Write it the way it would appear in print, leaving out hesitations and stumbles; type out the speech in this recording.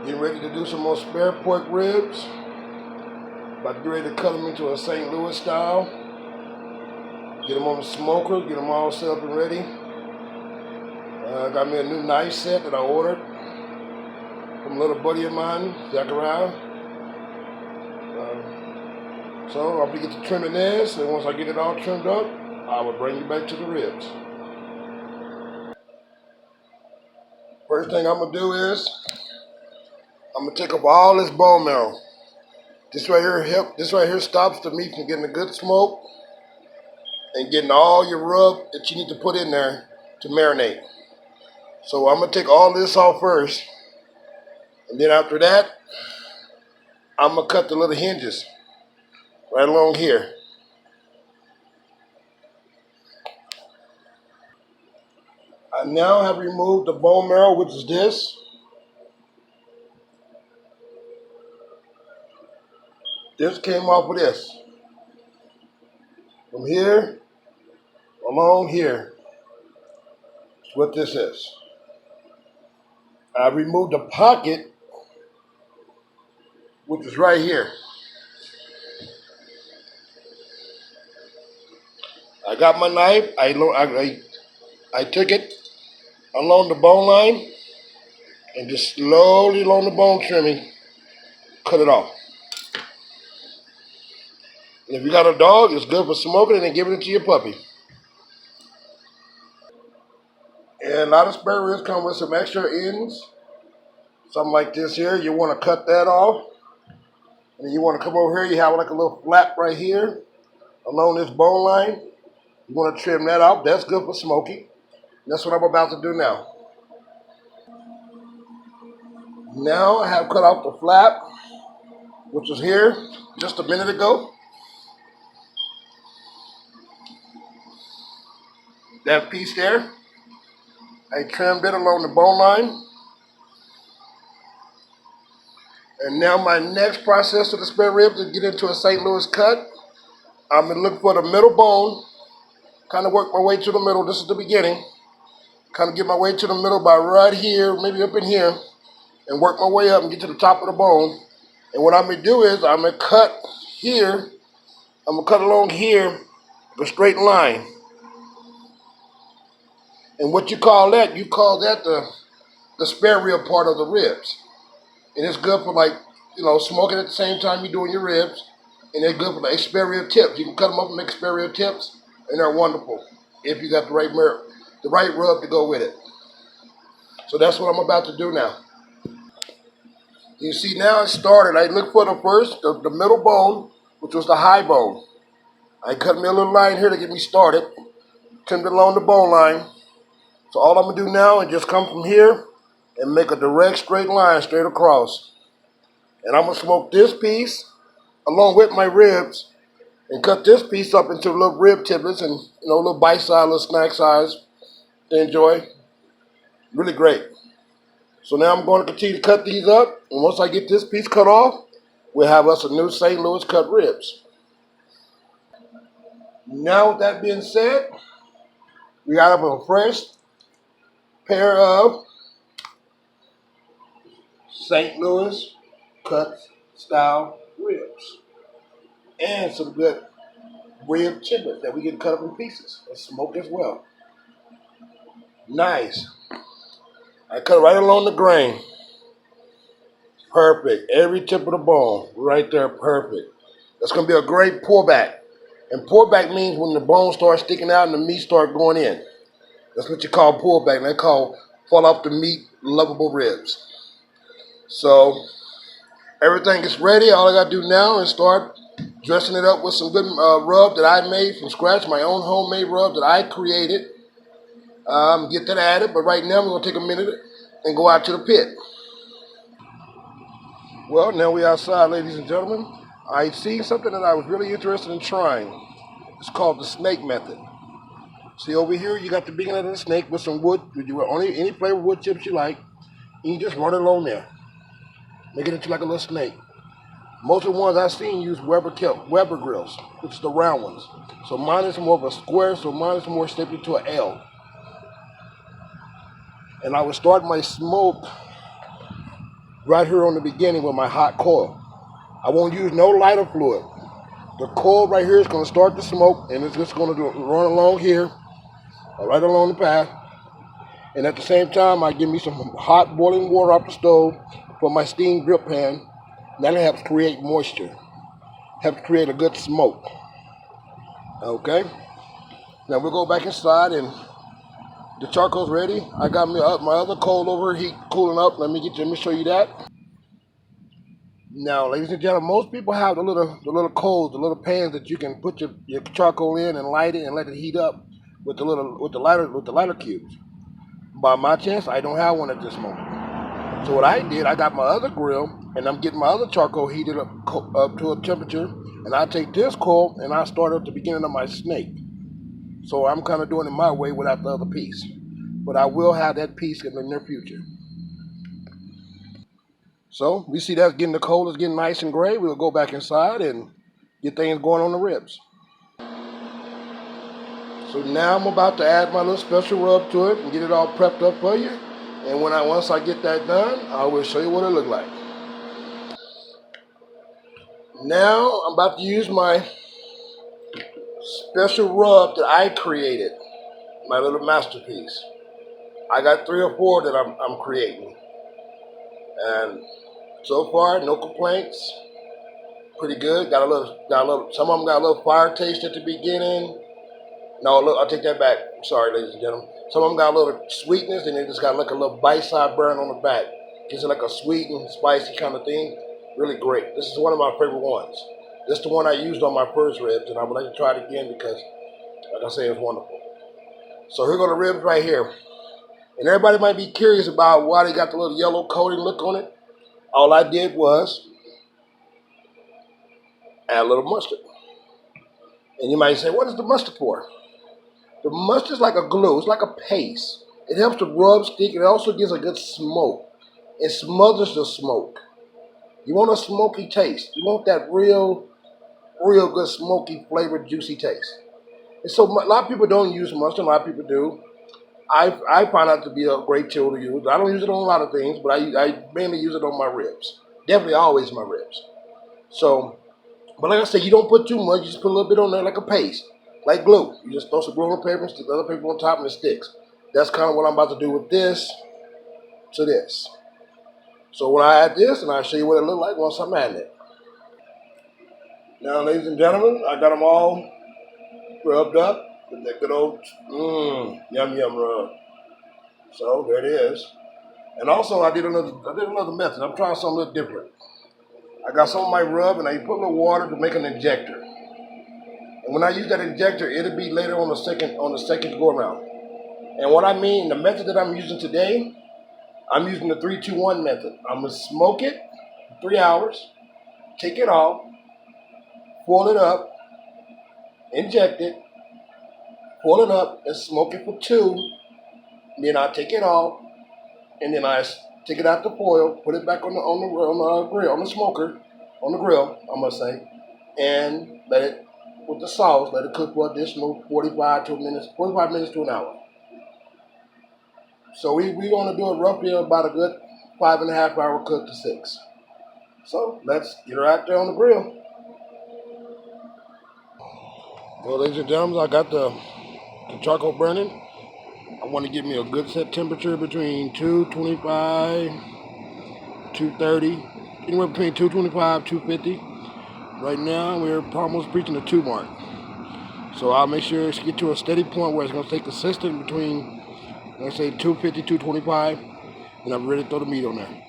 Getting ready to do some more spare pork ribs. About to be ready to cut them into a St. Louis style. Get them on the smoker, get them all set up and ready. Got me a new knife set that I ordered from a little buddy of mine, Zachariah. So I'll be get to trimming this, and once I get it all trimmed up, I will bring you back to the ribs. First thing I'm gonna do is I'm gonna take up all this bone marrow. This right here stops the meat from getting a good smoke and getting all your rub that you need to put in there to marinate. So I'm gonna take all this off first, and then after that, I'm gonna cut the little hinges right along here. I now have removed the bone marrow, which is this. This came off of this. From here, along here, is what this is. I removed the pocket, which is right here. I got my knife, I took it along the bone line and just slowly along the bone trimming, cut it off. And if you got a dog, it's good for smoking and then giving it to your puppy. And a lot of spare ribs come with some extra ends. Something like this here, you want to cut that off. And then you want to come over here, you have like a little flap right here along this bone line. You want to trim that out. That's good for smoking. That's what I'm about to do now. Now I have cut off the flap, which was here just a minute ago. That piece there, I trimmed it along the bone line. And now my next process of the spare ribs to get into a St. Louis cut, I'm going to look for the middle bone, kind of work my way to the middle. This is the beginning. Kind of get my way to the middle by right here, maybe up in here, and work my way up and get to the top of the bone. And what I'm going to do is I'm going to cut here, I'm going to cut along here, a straight line. And what you call that the spare rib part of the ribs. And it's good for smoking at the same time you're doing your ribs. And they're good for the spare rib tips. You can cut them up and make spare rib tips, and they're wonderful if you got the right rub to go with it. So that's what I'm about to do now. You see now it started. I looked for the middle bone, which was the high bone. I cut me a little line here to get me started. Trimmed it along the bone line. So all I'm gonna do now is just come from here and make a direct straight line straight across. And I'm gonna smoke this piece along with my ribs and cut this piece up into little rib tiplets and little bite size, little snack size to enjoy. Really great. So now I'm going to continue to cut these up, and once I get this piece cut off, we'll have us a new St. Louis cut ribs. Now with that being said, we got up a fresh pair of St. Louis cut style ribs and some good rib chitlins that we can cut up in pieces and smoke as well. Nice. I cut right along the grain. Perfect. Every tip of the bone right there, perfect. That's going to be a great pullback. And pullback means when the bone starts sticking out and the meat starts going in. That's what you call pullback. And they call fall off the meat lovable ribs. So everything is ready. All I got to do now is start dressing it up with some good rub that I made from scratch, my own homemade rub that I created. Get that added, but right now we're going to take a minute and go out to the pit. Well, now we're outside, ladies and gentlemen. I see something that I was really interested in trying. It's called the snake method. See over here, you got the beginning of the snake with some wood. You want any flavor wood chips you like. And you just run it along there. Make it into like a little snake. Most of the ones I've seen use Weber grills, which is the round ones. So mine is more of a square, so mine is more shaped into an L. And I would start my smoke right here on the beginning with my hot coil. I won't use no lighter fluid. The coil right here is going to start the smoke, and it's just going to run along here, right along the path. And at the same time, I give me some hot boiling water off the stove for my steam drip pan. That helps create moisture, helps create a good smoke. Okay. Now we'll go back inside, and the charcoal's ready. I got my other coal over heat cooling up. Let me show you that. Now, ladies and gentlemen, most people have the little coals, the little pans that you can put your charcoal in and light it and let it heat up with the lighter cubes. By my chance, I don't have one at this moment. So what I did, I got my other grill, and I'm getting my other charcoal heated up to a temperature, and I take this coal and I start at the beginning of my snake. So I'm kind of doing it my way without the other piece, but I will have that piece in the near future. So we see that's getting, the coal is getting nice and gray. We'll go back inside and get things going on the ribs. So now I'm about to add my little special rub to it and get it all prepped up for you. And once I get that done, I will show you what it look like. Now I'm about to use my special rub that I created, my little masterpiece. I got 3 or 4 that I'm creating, and so far no complaints. Pretty good. Got a little. Some of them got a little fire taste at the beginning. No, look, I'll take that back. Sorry, ladies and gentlemen. Some of them got a little sweetness, and they just got like a little bite-side burn on the back. Gives it like a sweet and spicy kind of thing. Really great. This is one of my favorite ones. This is the one I used on my first ribs, and I would like to try it again because, like I say, it's wonderful. So here go the ribs right here. And everybody might be curious about why they got the little yellow coating look on it. All I did was add a little mustard. And you might say, what is the mustard for? The mustard is like a glue. It's like a paste. It helps the rub stick. It also gives a good smoke. It smothers the smoke. You want a smoky taste. You want that real good smoky flavored juicy taste. And so a lot of people don't use mustard. A lot of people do. I find out to be a great tool to use. I don't use it on a lot of things, but I mainly use it on my ribs. Definitely always my ribs. So, but like I said, you don't put too much. You just put a little bit on there like a paste, like glue. You just throw some glue on the paper and stick the other paper on top and it sticks. That's kind of what I'm about to do with this to this. So when I add this, and I'll show you what it looks like once I'm adding it. Now, ladies and gentlemen, I got them all rubbed up with that good old yum rub. So there it is. And also I did another method. I'm trying something a little different. I got some of my rub and I put a little water to make an injector. And when I use that injector, it'll be later on the second go around. And what I mean, the method that I'm using today, I'm using the 3-2-1 method. I'm gonna smoke it for 3 hours, take it off, foil it up, inject it, foil it up, and smoke it for 2. Then I take it off, and then I take it out the foil, put it back on the grill, on the smoker, on the grill, I'm gonna say, and let it, with the sauce, let it cook for additional 45 minutes to an hour. So we're gonna do it roughly about a good 5.5 hour cook to 6. So let's get her out there on the grill. Well, ladies and gentlemen, I got the charcoal burning. I want to give me a good set temperature between 225, 230, anywhere between 225, 250. Right now, we're almost reaching the 2 mark. So I'll make sure it's get to a steady point where it's going to stay consistent between, let's say, 250, 225, and I'm ready to throw the meat on there.